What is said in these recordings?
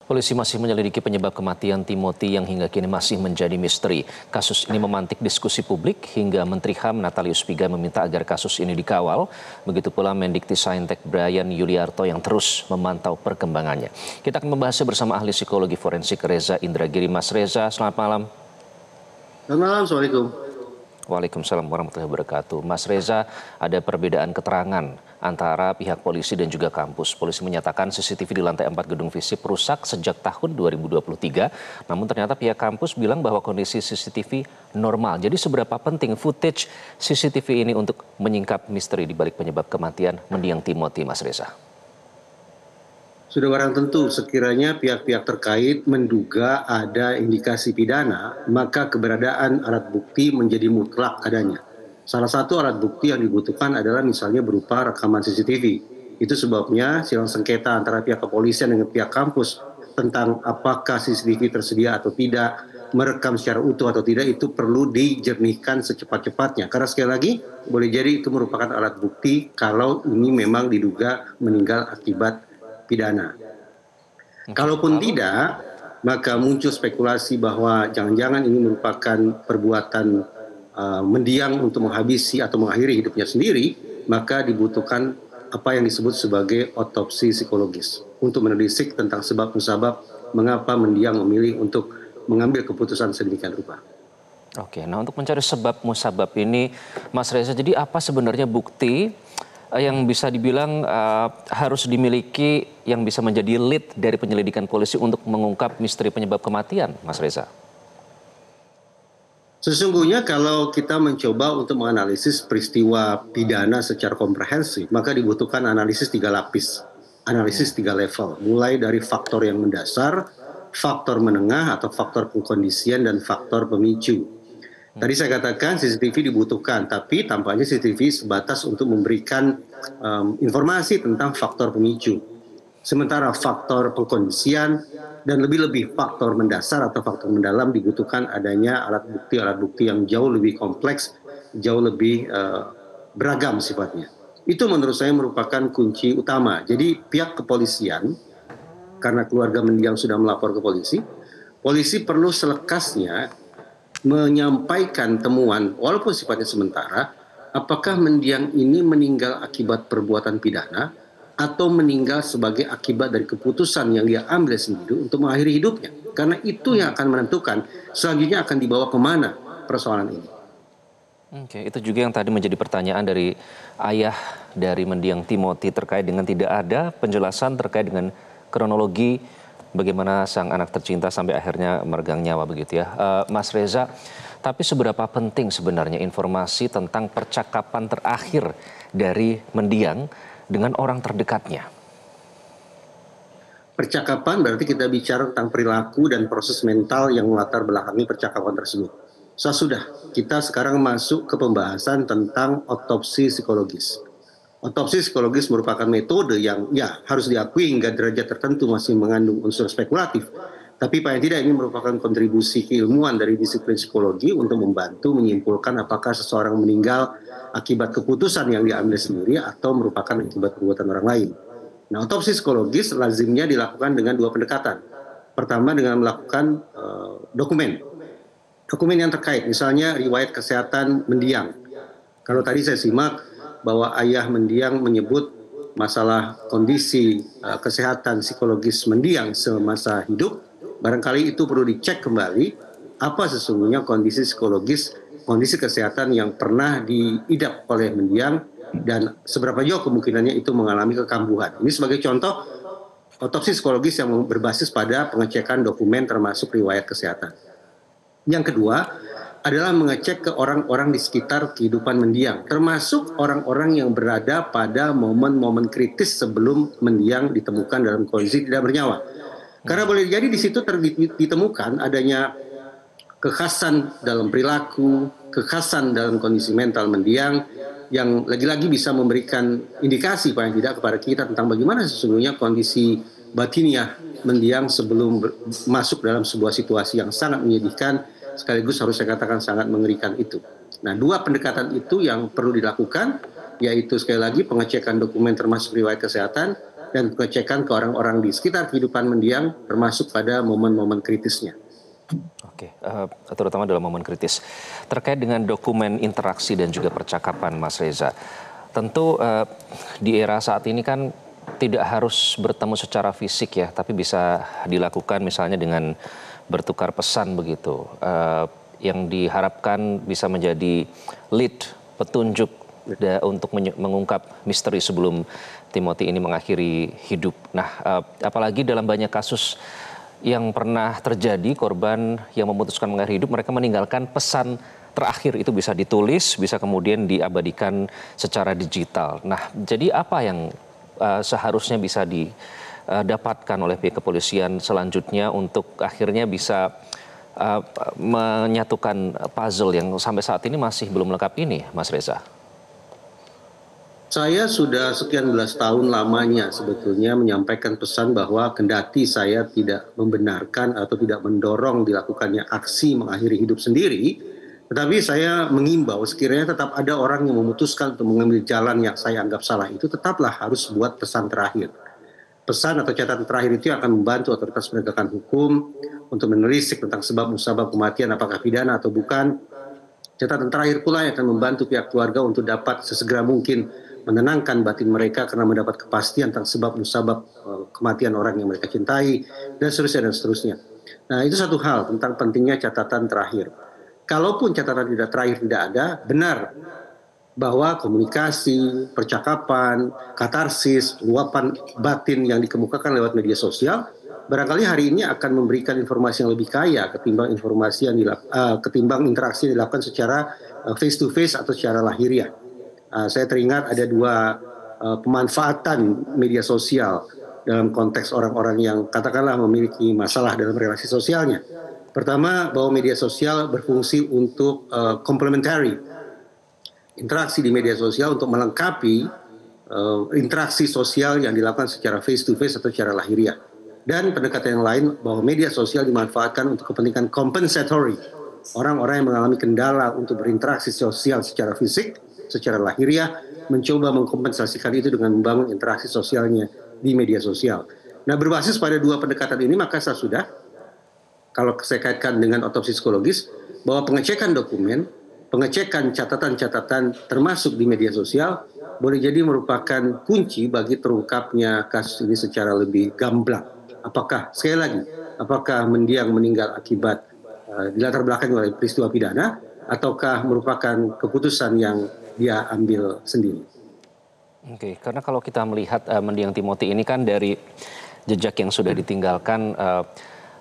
Polisi masih menyelidiki penyebab kematian Timothy yang hingga kini masih menjadi misteri. Kasus ini memantik diskusi publik hingga Menteri HAM Natalius Pigai meminta agar kasus ini dikawal. Begitu pula Mendikti-Saintek Brian Yuliarto yang terus memantau perkembangannya. Kita akan membahasnya bersama ahli psikologi forensik Reza Indragiri. Mas Reza, selamat malam. Selamat malam, Assalamualaikum. Waalaikumsalam warahmatullahi wabarakatuh. Mas Reza, ada perbedaan keterangan antara pihak polisi dan juga kampus. Polisi menyatakan CCTV di lantai 4 gedung FISIP rusak sejak tahun 2023. Namun ternyata pihak kampus bilang bahwa kondisi CCTV normal. Jadi seberapa penting footage CCTV ini untuk menyingkap misteri di balik penyebab kematian mendiang Timothy, Mas Reza? Sudah barang tentu sekiranya pihak-pihak terkait menduga ada indikasi pidana, maka keberadaan alat bukti menjadi mutlak adanya. Salah satu alat bukti yang dibutuhkan adalah misalnya berupa rekaman CCTV. Itu sebabnya sidang sengketa antara pihak kepolisian dengan pihak kampus tentang apakah CCTV tersedia atau tidak, merekam secara utuh atau tidak, itu perlu dijernihkan secepat-cepatnya. Karena sekali lagi, boleh jadi itu merupakan alat bukti kalau ini memang diduga meninggal akibat pidana. Kalaupun tidak, maka muncul spekulasi bahwa jangan-jangan ini merupakan perbuatan mendiang untuk menghabisi atau mengakhiri hidupnya sendiri, maka dibutuhkan apa yang disebut sebagai otopsi psikologis untuk menelisik tentang sebab musabab mengapa mendiang memilih untuk mengambil keputusan sedemikian rupa. Oke, nah untuk mencari sebab musabab ini, Mas Reza, jadi apa sebenarnya bukti yang bisa dibilang harus dimiliki yang bisa menjadi lead dari penyelidikan polisi untuk mengungkap misteri penyebab kematian, Mas Reza? Sesungguhnya kalau kita mencoba untuk menganalisis peristiwa pidana secara komprehensif, maka dibutuhkan analisis 3 lapis, analisis 3 level, mulai dari faktor yang mendasar, faktor menengah atau faktor pengkondisian, dan faktor pemicu. Tadi saya katakan CCTV dibutuhkan, tapi tampaknya CCTV sebatas untuk memberikan informasi tentang faktor pemicu. Sementara faktor pengkondisian dan lebih-lebih faktor mendasar atau faktor mendalam dibutuhkan adanya alat bukti yang jauh lebih kompleks, jauh lebih beragam sifatnya. Itu menurut saya merupakan kunci utama. Jadi pihak kepolisian, karena keluarga mendiang sudah melapor ke polisi, polisi perlu selekasnya menyampaikan temuan walaupun sifatnya sementara, apakah mendiang ini meninggal akibat perbuatan pidana atau meninggal sebagai akibat dari keputusan yang dia ambil sendiri untuk mengakhiri hidupnya. Karena itu yang akan menentukan selanjutnya akan dibawa kemana persoalan ini. Oke, itu juga yang tadi menjadi pertanyaan dari ayah dari mendiang Timothy terkait dengan tidak ada penjelasan terkait dengan kronologi bagaimana sang anak tercinta sampai akhirnya meregang nyawa begitu ya. Mas Reza, tapi seberapa penting sebenarnya informasi tentang percakapan terakhir dari mendiang dengan orang terdekatnya? Percakapan berarti kita bicara tentang perilaku dan proses mental yang melatar belakangi percakapan tersebut. Sudah, kita sekarang masuk ke pembahasan tentang otopsi psikologis. Otopsi psikologis merupakan metode yang harus diakui hingga derajat tertentu masih mengandung unsur spekulatif. Tapi paling tidak ini merupakan kontribusi keilmuan dari disiplin psikologi untuk membantu menyimpulkan apakah seseorang meninggal akibat keputusan yang diambil sendiri atau merupakan akibat perbuatan orang lain. Nah, otopsi psikologis lazimnya dilakukan dengan 2 pendekatan. Pertama dengan melakukan dokumen yang terkait, misalnya riwayat kesehatan mendiang. Kalau tadi saya simak bahwa ayah mendiang menyebut masalah kondisi kesehatan psikologis mendiang semasa hidup, barangkali itu perlu dicek kembali apa sesungguhnya kondisi psikologis, kondisi kesehatan yang pernah diidap oleh mendiang dan seberapa jauh kemungkinannya itu mengalami kekambuhan. Ini sebagai contoh otopsi psikologis yang berbasis pada pengecekan dokumen termasuk riwayat kesehatan. Yang kedua adalah mengecek ke orang-orang di sekitar kehidupan mendiang, termasuk orang-orang yang berada pada momen-momen kritis sebelum mendiang ditemukan dalam kondisi tidak bernyawa. Karena boleh jadi di situ ditemukan adanya kekhasan dalam perilaku, kekhasan dalam kondisi mental mendiang, yang lagi-lagi bisa memberikan indikasi paling tidak kepada kita tentang bagaimana sesungguhnya kondisi batiniah mendiang sebelum masuk dalam sebuah situasi yang sangat menyedihkan, sekaligus harus saya katakan sangat mengerikan itu. Nah, 2 pendekatan itu yang perlu dilakukan, yaitu sekali lagi pengecekan dokumen termasuk riwayat kesehatan. dan pengecekan ke orang-orang di sekitar kehidupan mendiang, termasuk pada momen-momen kritisnya. Oke, terutama dalam momen kritis. Terkait dengan dokumen interaksi dan juga percakapan, Mas Reza, tentu di era saat ini kan tidak harus bertemu secara fisik ya, tapi bisa dilakukan misalnya dengan bertukar pesan begitu, yang diharapkan bisa menjadi lead, petunjuk untuk mengungkap misteri sebelum Timothy ini mengakhiri hidup. Nah, apalagi dalam banyak kasus yang pernah terjadi, korban yang memutuskan mengakhiri hidup, mereka meninggalkan pesan terakhir, itu bisa ditulis, bisa kemudian diabadikan secara digital. Nah, jadi apa yang seharusnya bisa didapatkan oleh pihak kepolisian selanjutnya untuk akhirnya bisa menyatukan puzzle yang sampai saat ini masih belum lengkap ini, Mas Reza? Saya sudah sekian belas tahun lamanya sebetulnya menyampaikan pesan bahwa kendati saya tidak membenarkan atau tidak mendorong dilakukannya aksi mengakhiri hidup sendiri, tetapi saya mengimbau sekiranya tetap ada orang yang memutuskan untuk mengambil jalan yang saya anggap salah, itu tetaplah harus buat pesan terakhir. Pesan atau catatan terakhir itu akan membantu otoritas penegakan hukum untuk menelisik tentang sebab musabab kematian, apakah pidana atau bukan. Catatan terakhir pula yang akan membantu pihak keluarga untuk dapat sesegera mungkin menenangkan batin mereka karena mendapat kepastian tentang sebab musabab kematian orang yang mereka cintai, dan seterusnya dan seterusnya. Nah, itu satu hal tentang pentingnya catatan terakhir. Kalaupun catatan terakhir tidak ada, benar bahwa komunikasi, percakapan, katarsis, luapan batin yang dikemukakan lewat media sosial barangkali hari ini akan memberikan informasi yang lebih kaya ketimbang ketimbang interaksi yang dilakukan secara face to face atau secara lahiriah. Saya teringat ada dua pemanfaatan media sosial dalam konteks orang-orang yang katakanlah memiliki masalah dalam relasi sosialnya. Pertama, bahwa media sosial berfungsi untuk complementary, interaksi di media sosial untuk melengkapi interaksi sosial yang dilakukan secara face to face atau secara lahiriah. Dan pendekatan yang lain bahwa media sosial dimanfaatkan untuk kepentingan compensatory. Orang-orang yang mengalami kendala untuk berinteraksi sosial secara fisik, secara lahiriah, mencoba mengkompensasikan itu dengan membangun interaksi sosialnya di media sosial. Nah, berbasis pada dua pendekatan ini, maka saya sudah, kalau saya kaitkan dengan otopsi psikologis, bahwa pengecekan dokumen, pengecekan catatan-catatan termasuk di media sosial, boleh jadi merupakan kunci bagi terungkapnya kasus ini secara lebih gamblang. Apakah, sekali lagi, apakah mendiang meninggal akibat dilatar belakangi oleh peristiwa pidana, ataukah merupakan keputusan yang dia ambil sendiri. Oke, karena kalau kita melihat mendiang Timothy ini kan dari jejak yang sudah ditinggalkan,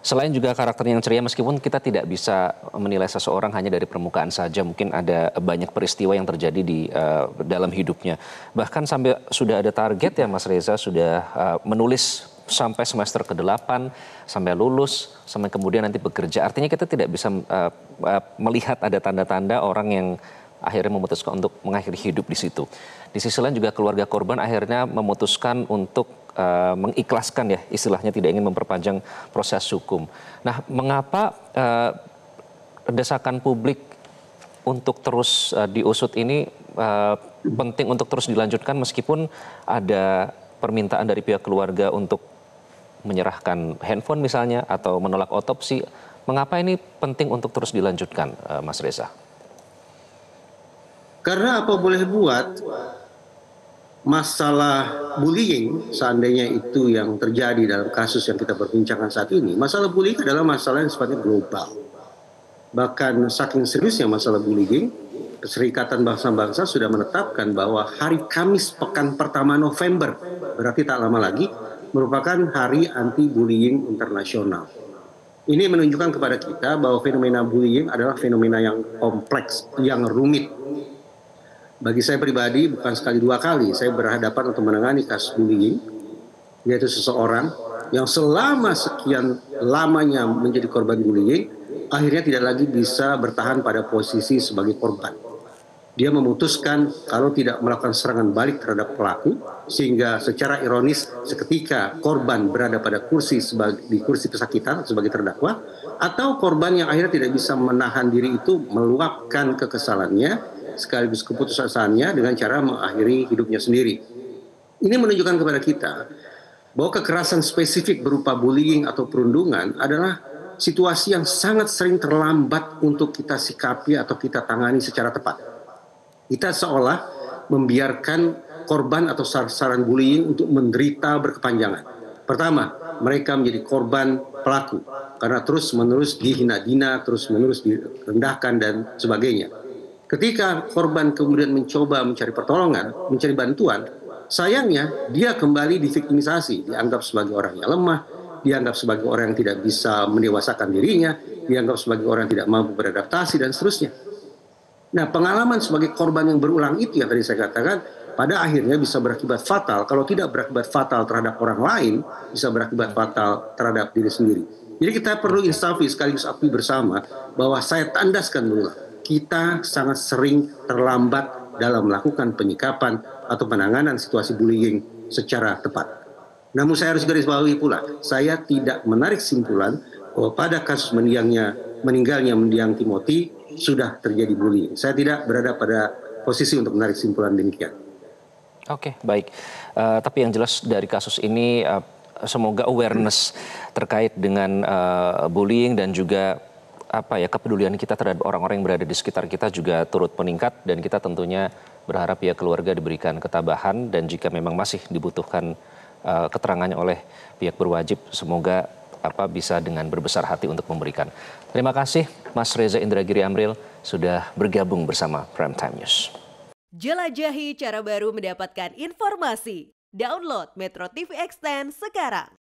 selain juga karakternya yang ceria, meskipun kita tidak bisa menilai seseorang hanya dari permukaan saja, mungkin ada banyak peristiwa yang terjadi di dalam hidupnya. Bahkan sampai sudah ada target ya Mas Reza, sudah menulis sampai semester ke-8, sampai lulus, sampai kemudian nanti bekerja. Artinya kita tidak bisa melihat ada tanda-tanda orang yang akhirnya memutuskan untuk mengakhiri hidup di situ. Di sisi lain juga keluarga korban akhirnya memutuskan untuk mengikhlaskan ya, istilahnya tidak ingin memperpanjang proses hukum. Nah, mengapa desakan publik untuk terus diusut ini penting untuk terus dilanjutkan meskipun ada permintaan dari pihak keluarga untuk menyerahkan handphone misalnya atau menolak otopsi? Mengapa ini penting untuk terus dilanjutkan, Mas Reza? Karena apa boleh buat, masalah bullying, seandainya itu yang terjadi dalam kasus yang kita perbincangkan saat ini, masalah bullying adalah masalah yang sifatnya global. Bahkan saking seriusnya masalah bullying, Perserikatan Bangsa-Bangsa sudah menetapkan bahwa hari Kamis pekan pertama November, berarti tak lama lagi, merupakan hari anti-bullying internasional. Ini menunjukkan kepada kita bahwa fenomena bullying adalah fenomena yang kompleks, yang rumit. Bagi saya pribadi, bukan sekali dua kali saya berhadapan untuk menangani kasus bullying, yaitu seseorang yang selama sekian lamanya menjadi korban bullying, akhirnya tidak lagi bisa bertahan pada posisi sebagai korban. Dia memutuskan kalau tidak melakukan serangan balik terhadap pelaku, sehingga secara ironis seketika korban berada pada di kursi pesakitan sebagai terdakwa, atau korban yang akhirnya tidak bisa menahan diri itu meluapkan kekesalannya sekaligus keputusannya dengan cara mengakhiri hidupnya sendiri. Ini menunjukkan kepada kita bahwa kekerasan spesifik berupa bullying atau perundungan adalah situasi yang sangat sering terlambat untuk kita sikapi atau kita tangani secara tepat. Kita seolah membiarkan korban atau sasaran bullying untuk menderita berkepanjangan. Pertama, mereka menjadi korban pelaku karena terus-menerus dihina-hina, terus-menerus direndahkan dan sebagainya. Ketika korban kemudian mencoba mencari pertolongan, mencari bantuan, sayangnya dia kembali diviktimisasi, dianggap sebagai orang yang lemah, dianggap sebagai orang yang tidak bisa mendewasakan dirinya, dianggap sebagai orang yang tidak mampu beradaptasi dan seterusnya. Nah, pengalaman sebagai korban yang berulang itu yang tadi saya katakan, pada akhirnya bisa berakibat fatal. Kalau tidak berakibat fatal terhadap orang lain, bisa berakibat fatal terhadap diri sendiri. Jadi kita perlu insafi sekaligus akui bersama bahwa saya tandaskan dulu, kita sangat sering terlambat dalam melakukan penyikapan atau penanganan situasi bullying secara tepat. Namun saya harus garis bawahi pula, saya tidak menarik simpulan bahwa pada kasus meninggalnya mendiang Timothy sudah terjadi bullying. Saya tidak berada pada posisi untuk menarik simpulan demikian. Oke, baik. Tapi yang jelas dari kasus ini semoga awareness terkait dengan bullying dan juga kepedulian kita terhadap orang-orang yang berada di sekitar kita juga turut meningkat, dan kita tentunya berharap ya keluarga diberikan ketabahan, dan jika memang masih dibutuhkan keterangannya oleh pihak berwajib, semoga bisa dengan berbesar hati untuk memberikan. Terima kasih Mas Reza Indragiri Amril sudah bergabung bersama Prime Time News. Jelajahi cara baru mendapatkan informasi. Download Metro TV Extend sekarang.